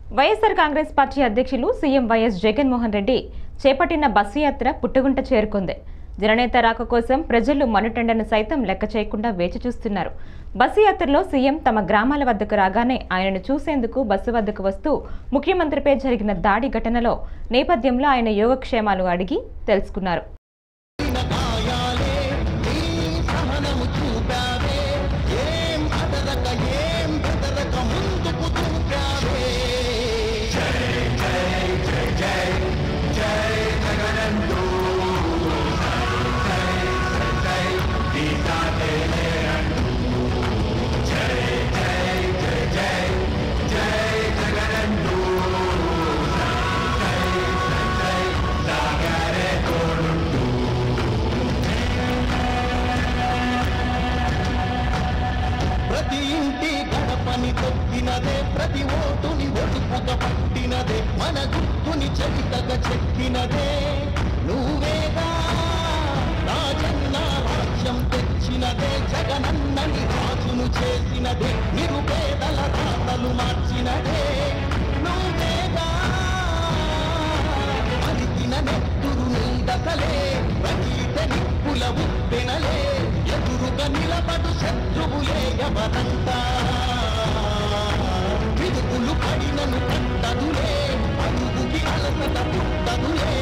YSR Congress party అధ్యక్షులు CM YS Jaganmohan Reddy చేపట్టిన bus యాత్ర పుట్టుగుంట చేరుకుంది. జననేత రాక కోసం ప్రజలు మనుటెండను సైతం లెక్క చేయకుండా వేచి చూస్తున్నారు. బస్సు యాత్రలో సీఎం తమ గ్రామాల వద్దకు రాగానే ఆయనను చూసేందుకు బస్సు వద్దకు వస్తూ ముఖ్యమంత్రిపై జరిగిన దాడి ఘటనలో నేపథ్యంలో ఆయన యోగక్షేమాలు అడిగి తెలుసుకున్నారు. ప్రతి ఓటుని ఒడుపుగా పట్టినదే మన గుర్తుని చరితగా చెక్కినదే నువ్వేగా రాజన్న రాజ్యం తెచ్చినదే జగనన్నని రాజును చేసినదే నిరుపేదల రాతలు మార్చినదే నువ్వేగా అరిగిన నెత్తురు నీదసలే రగీత నిప్పుల ఉప్పెనలే ఎదురుగా నిలబడు శత్రువులే ఎవరంతా విదుపులు పడినను కట్టదులే అదుగుకి అలసట పుట్టదులే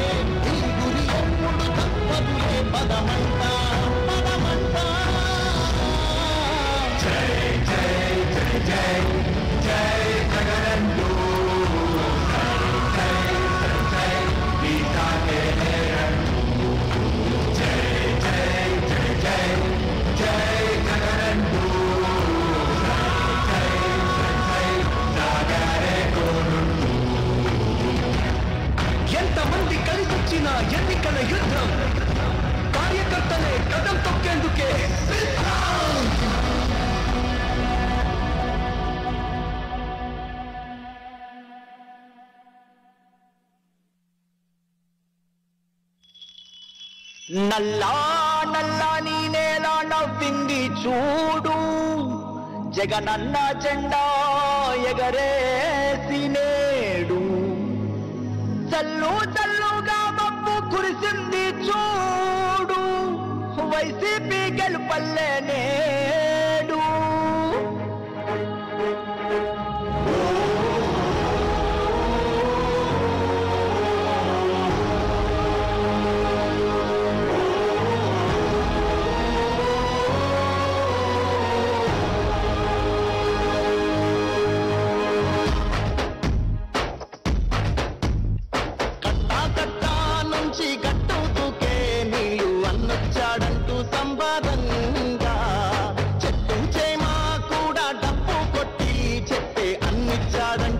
ఈ గురి ఎప్పుడు తప్పదులే పదమంట పదమంట జై జై జై జై జై జగనంటూ జై జై జై గీతాకే జై జై జై జై జై జగనంటూ ఎంతమంది కలిసొచ్చిన ఎన్నికల యుద్ధం కార్యకర్తలే కదం తొక్కేందుకే నల్లా నల్లా నీ నేల నవ్వింది చూడు జగనన్న జెండా ఎగరేసి నేడు చల్లు చల్లుగా మబ్బు కురిసింది చూడు వైసీపీ గెలుపల్లే నేడు సంబాదంగా చెట్టు చేమా కూడా డప్పు కొట్టి చెప్పే అన్నిచ్చాడంట